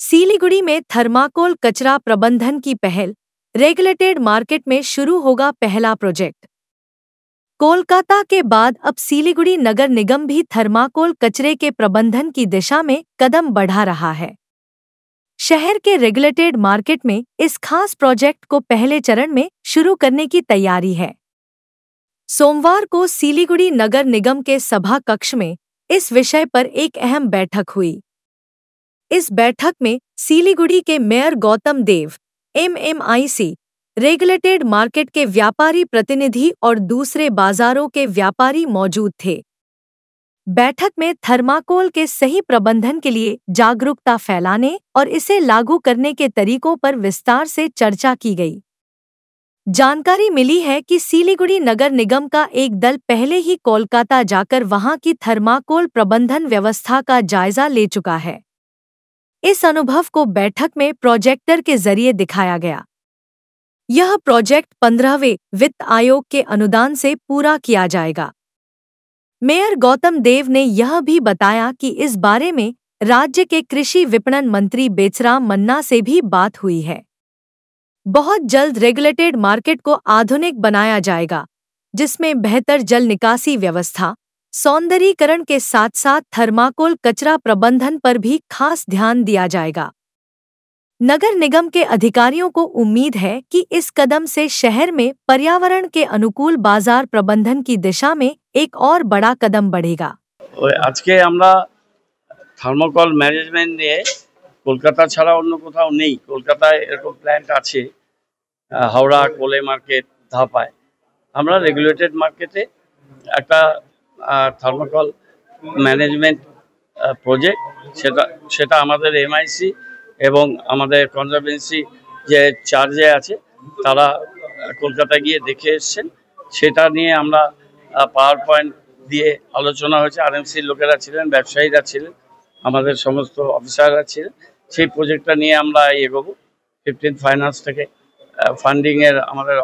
सिलीगुड़ी में थर्माकोल कचरा प्रबंधन की पहल, रेगुलेटेड मार्केट में शुरू होगा पहला प्रोजेक्ट। कोलकाता के बाद अब सिलीगुड़ी नगर निगम भी थर्माकोल कचरे के प्रबंधन की दिशा में कदम बढ़ा रहा है। शहर के रेगुलेटेड मार्केट में इस खास प्रोजेक्ट को पहले चरण में शुरू करने की तैयारी है। सोमवार को सिलीगुड़ी नगर निगम के सभा कक्ष में इस विषय पर एक अहम बैठक हुई। इस बैठक में सिलीगुड़ी के मेयर गौतम देव, MMIC, रेगुलेटेड मार्केट के व्यापारी प्रतिनिधि और दूसरे बाजारों के व्यापारी मौजूद थे। बैठक में थर्माकोल के सही प्रबंधन के लिए जागरूकता फैलाने और इसे लागू करने के तरीकों पर विस्तार से चर्चा की गई। जानकारी मिली है कि सिलीगुड़ी नगर निगम का एक दल पहले ही कोलकाता जाकर वहां की थर्माकोल प्रबंधन व्यवस्था का जायजा ले चुका है। इस अनुभव को बैठक में प्रोजेक्टर के जरिए दिखाया गया। यह प्रोजेक्ट 15वें वित्त आयोग के अनुदान से पूरा किया जाएगा। मेयर गौतम देव ने यह भी बताया कि इस बारे में राज्य के कृषि विपणन मंत्री बेचराम मन्ना से भी बात हुई है। बहुत जल्द रेगुलेटेड मार्केट को आधुनिक बनाया जाएगा, जिसमें बेहतर जल निकासी व्यवस्था, सौंदर्यीकरण के साथ साथ थर्माकोल कचरा प्रबंधन पर भी खास ध्यान दिया जाएगा। नगर निगम के अधिकारियों को उम्मीद है कि इस कदम से शहर में पर्यावरण के अनुकूल बाजार प्रबंधन की दिशा में एक और बड़ा कदम बढ़ेगा। आज के আমরা থার্মোকল ম্যানেজমেন্ট নিয়ে কলকাতা ছাড়া অন্য কোথাও নেই। কলকাতায় এরকম প্ল্যান্ট আছে, হাওড়া, কোলে মার্কেট, ধাপায়। আমরা রেগুলেটেড মার্কেটে একটা থার্মোকল ম্যানেজমেন্ট প্রজেক্ট, সেটা আমাদের MIC এবং আমাদের কনজারভেন্সি যে চার্জে আছে তারা কলকাতা গিয়ে দেখে এসেছেন। সেটা নিয়ে আমরা পাওয়ার পয়েন্ট দিয়ে আলোচনা হয়েছে। RMCর লোকেরা ছিলেন, ব্যবসায়ীরা ছিলেন, আমাদের সমস্ত অফিসাররা ছিলেন। সেই প্রজেক্টটা নিয়ে আমরা এগোবো। 15 ফাইন্যান্স থেকে ফান্ডিংয়ের আমাদের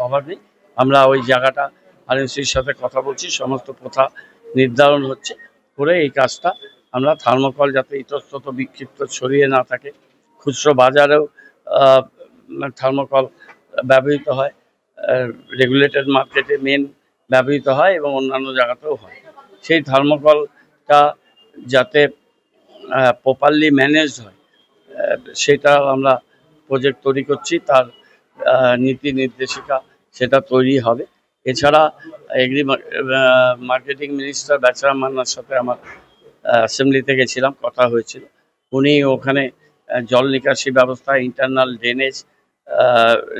অভাব নেই। আমরা ওই জায়গাটা RMCর সাথে কথা বলছি, সমস্ত প্রথা নির্ধারণ হচ্ছে করে এই কাজটা আমরা থার্মোকল যাতে ইতস্তত বিক্ষিপ্ত ছড়িয়ে না থাকে। খুচরো বাজারেও থার্মোকল ব্যবহৃত হয়, রেগুলেটেড মার্কেটে মেন ব্যবহৃত হয় এবং অন্যান্য জায়গাতেও হয়। সেই থার্মোকলটা যাতে প্রপারলি ম্যানেজড হয় সেটা আমরা প্রজেক্ট তৈরি করছি। তার নীতি নির্দেশিকা সেটা তৈরি হবে। এছাড়া মার্কেটিং মিনিস্টার বেচরাম মান্নার সাথে আমার অ্যাসেম্বলিতে গেছিলাম, কথা হয়েছিল। উনি ওখানে জল নিকাশি ব্যবস্থা, ইন্টারনাল ড্রেনেজ,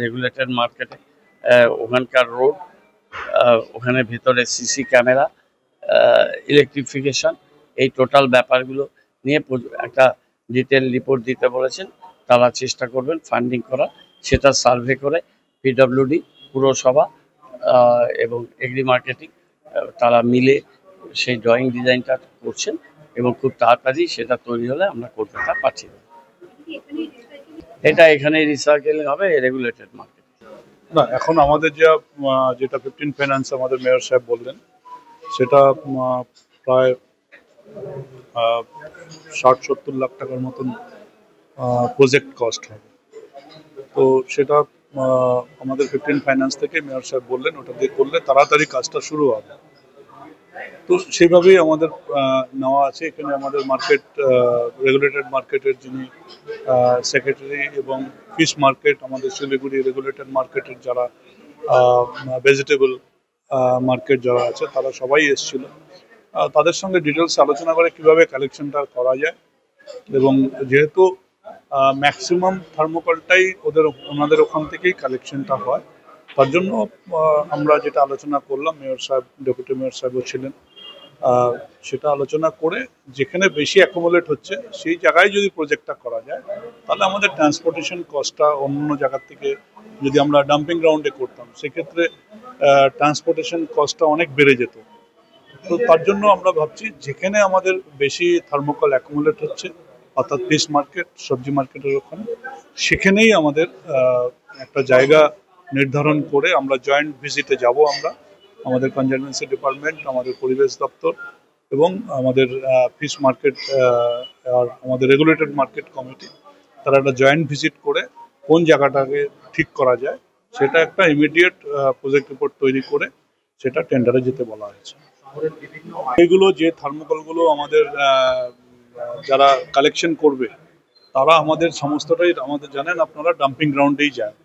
রেগুলেটেড মার্কেটে ওখানকার রোড, ওখানে ভেতরে CC ক্যামেরা, ইলেকট্রিফিকেশন, এই টোটাল ব্যাপারগুলো নিয়ে একটা ডিটেল রিপোর্ট দিতে বলেছেন। তারা চেষ্টা করবেন ফান্ডিং করা, সেটা সার্ভে করে PWD, পুরসভা এবং এগ্রি মার্কেটিং তারা মিলে সেই ড্রয়িং ডিজাইনটা করছেন এবং খুব তাড়াতাড়ি সেটা তৈরি হলে আমরা কলকাতা পাঠিয়ে দেব। এটা এখানে রিসাইকেলিং হবে রেগুলেটেড মার্কেট না। এখন আমাদের যেটা 15 ফাইন্যান্স আমাদের মেয়র সাহেব বললেন, সেটা প্রায় 60-70 লাখ টাকার মতন প্রজেক্ট কস্ট হবে। তো সেটা আমাদের 15 ফাইন্যান্স থেকে মেয়র সাহেব বললেন ওটা দিয়ে করলে তাড়াতাড়ি কাজটা শুরু হবে। তো সেইভাবেই আমাদের নেওয়া আছে। এখানে আমাদের মার্কেট, রেগুলেটেড মার্কেটের যিনি সেক্রেটারি এবং ফিশ মার্কেট, আমাদের শিলিগুড়ি রেগুলেটেড মার্কেটের যারা ভেজিটেবল মার্কেট যারা আছে তারা সবাই এসেছিল। তাদের সঙ্গে ডিটেলস আলোচনা করে কিভাবে কালেকশনটা করা যায় এবং যেহেতু ম্যাক্সিমাম থার্মোকলটাই ওনাদের ওখান থেকেই কালেকশনটা হয়, তার জন্য আমরা যেটা আলোচনা করলাম, মেয়র সাহেব, ডেপুটি মেয়র সাহেবও ছিলেন, সেটা আলোচনা করে যেখানে বেশি অ্যাকোমোলেট হচ্ছে সেই জায়গায় যদি প্রজেক্টটা করা যায় তাহলে আমাদের ট্রান্সপোর্টেশন কস্টটা অন্য জায়গার থেকে যদি আমরা ডাম্পিং গ্রাউন্ডে করতাম সেক্ষেত্রে ট্রান্সপোর্টেশন কস্টটা অনেক বেড়ে যেত। তো তার জন্য আমরা ভাবছি যেখানে আমাদের বেশি থার্মোকল অ্যাকোমোলেট হচ্ছে, অর্থাৎ ফিশ মার্কেট, সবজি মার্কেটের ওখানে, সেখানেই আমাদের একটা জায়গা নির্ধারণ করে আমরা জয়েন্ট ভিজিটে যাব। আমাদের কনজারভেন্সি ডিপার্টমেন্ট, আমাদের পরিবেশ দপ্তর এবং আমাদের ফিশ মার্কেট আর আমাদের রেগুলেটেড মার্কেট কমিটি, তারা একটা জয়েন্ট ভিজিট করে কোন জায়গাটাকে ঠিক করা যায় সেটা একটা ইমিডিয়েট প্রজেক্ট রিপোর্ট তৈরি করে সেটা টেন্ডারে যেতে বলা হয়েছে। এইগুলো যে থার্মোকলগুলো আমাদের যারা কালেকশন করবে তারা আমাদের সমস্তটাই আমাদের জানেন আপনারা ডাম্পিং গ্রাউন্ডেই যায়।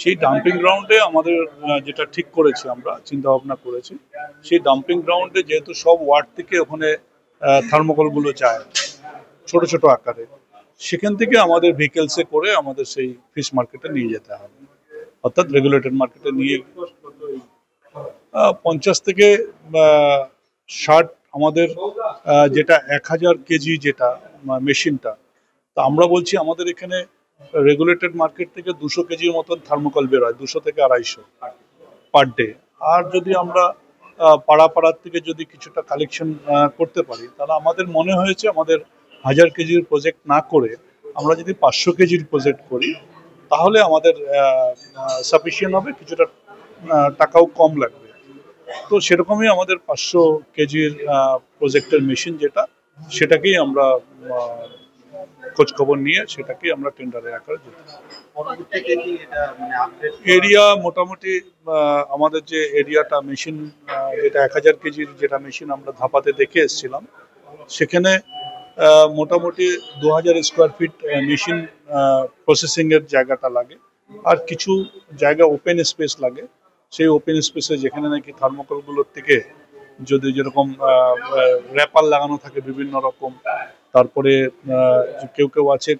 সেই ডাম্পিং গ্রাউন্ডে আমাদের যেটা ঠিক করেছি, আমরা চিন্তা ভাবনা করেছি, সেই ডাম্পিং গ্রাউন্ডে যেহেতু সব ওয়ার্ড থেকে ওখানে থার্মোকলগুলো যায় ছোট ছোট আকারে, সেখান থেকে আমাদের ভেহিকেলসে করে আমাদের সেই ফিশ মার্কেটে নিয়ে যেতে হবে, অর্থাৎ রেগুলেটেড মার্কেটে নিয়ে 50 থেকে 60 আমাদের যেটা 1000 কেজি যেটা মেশিনটা, তা আমরা বলছি আমাদের এখানে রেগুলেটেড মার্কেট থেকে 200 কেজির মতন থার্মোকল বেরোয়, 200 থেকে 250 পার ডে। আর যদি আমরা পাড়ার থেকে যদি কিছুটা কালেকশন করতে পারি, তাহলে আমাদের মনে হয়েছে আমাদের 1000 কেজির প্রজেক্ট না করে আমরা যদি 500 কেজির প্রজেক্ট করি তাহলে আমাদের সাফিসিয়েন্ট হবে, কিছুটা টাকাও কম লাগবে। তো সেরকমই আমাদের 500 কেজির প্রজেক্টের মেশিন যেটা, সেটাকেই আমরা খোঁজখবর নিয়ে সেটাকেই আমরা টেন্ডারে আকারে যেতে। এরিয়া মোটামুটি আমাদের যে এরিয়াটা মেশিন যেটা 1000 কেজির যেটা মেশিন আমরা ধাপাতে দেখে এসেছিলাম, সেখানে মোটামুটি 2000 স্কোয়ার ফিট মেশিন প্রসেসিং এর জায়গাটা লাগে, আর কিছু জায়গা ওপেন স্পেস লাগে। সেই ওপেন স্পেসে যেখানে নাকি থার্মোকলগুলোর থেকে যদি যেরকম র্যাপার লাগানো থাকে বিভিন্ন রকম, তারপরে কেউ আছে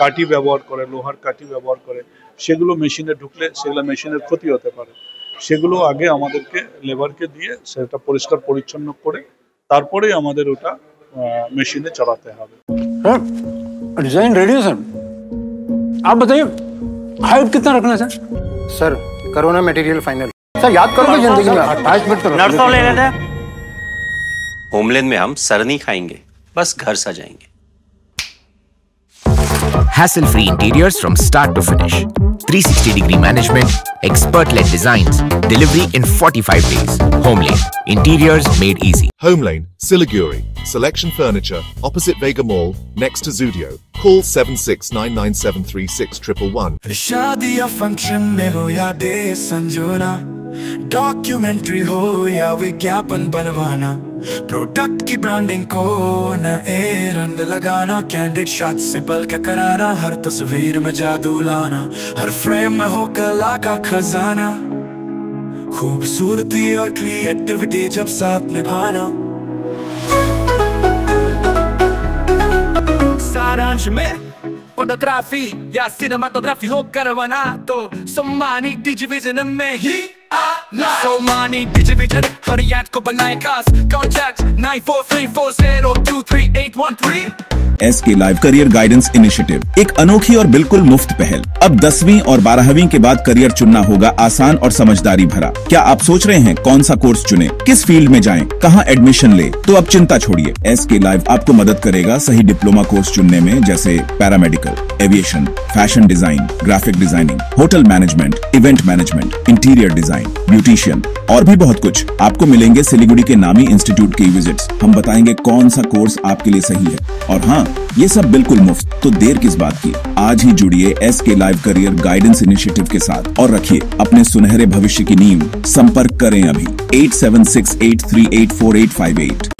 কাঠি ব্যবহার করে, লোহার কাঠি ব্যবহার করে, সেগুলো মেশিনে ঢুকলে সেগুলো মেশিনের ক্ষতি হতে পারে। সেগুলো আগে আমাদেরকে লেবারকে দিয়ে সেটা পরিষ্কার পরিচ্ছন্ন করে তারপরেই আমাদের ওটা মেশিने चलाते हैं। डिजाइन रेडी है सर, आप बताइए हाइट कितना रखना है सर? करो ना मटेरियल फाइनल। सर याद करोगे जिंदगी में 28 मिनट तो नर्सों ले लेते हैं। होमलैंड में हम सर नहीं खाएंगे, बस घर सजाएंगे। Hassle-free interiors from start to finish. 360-degree management, expert-led designs, delivery in 45 days. Homelane, interiors made easy. Homelane, Siliguri, Selection Furniture, opposite Vega Mall, next to Zudio. Call 7699736111. शादी या फंक्शन में हो या दे संजोना, डॉक्यूमेंट्री हो या विज्ञापन बनवाना, प्रोडक्ट की ब्रांडिंग को न रंग लगाना, कैंडिड शॉट से पल के कराना, हर तस्वीर में जादू लाना, हर फ्रेम में हो कला का खजाना, खूबसूरती और क्रिएटिविटी जब साथ निभाना। सारांश में फोटोग्राफी या सिनेमाटोग्राफी हो करवाना तो सम्मानी डिजिविजन में ही आना। सम्मानी डिजिविजन फरियाद को बनाए खास, contact 9434023813। SK live career guidance initiative, एक अनोखी और बिल्कुल मुफ्त पहल। अब 10वीं और 12वीं के बाद करियर चुनना होगा आसान और समझदारी भरा। क्या आप सोच रहे हैं कौन सा कोर्स चुने, किस फील्ड में जाएं, कहां एडमिशन ले? तो अब चिंता छोड़िए, SK लाइव आपको मदद करेगा सही डिप्लोमा कोर्स चुनने में, जैसे paramedical, aviation, fashion design, graphic designing, hotel management, event management, interior design, beautician और भी बहुत कुछ। आपको मिलेंगे सिलीगुड़ी के नामी इंस्टीट्यूट की विजिट्स। हम बताएंगे कौन सा कोर्स आपके लिए सही है, और हाँ, ये सब बिल्कुल मुफ्त। तो देर किस बात की, आज ही जुड़िए SK live career guidance initiative के साथ और रखिए अपने सुनहरे भविष्य की नींव। संपर्क करें अभी 8768384858।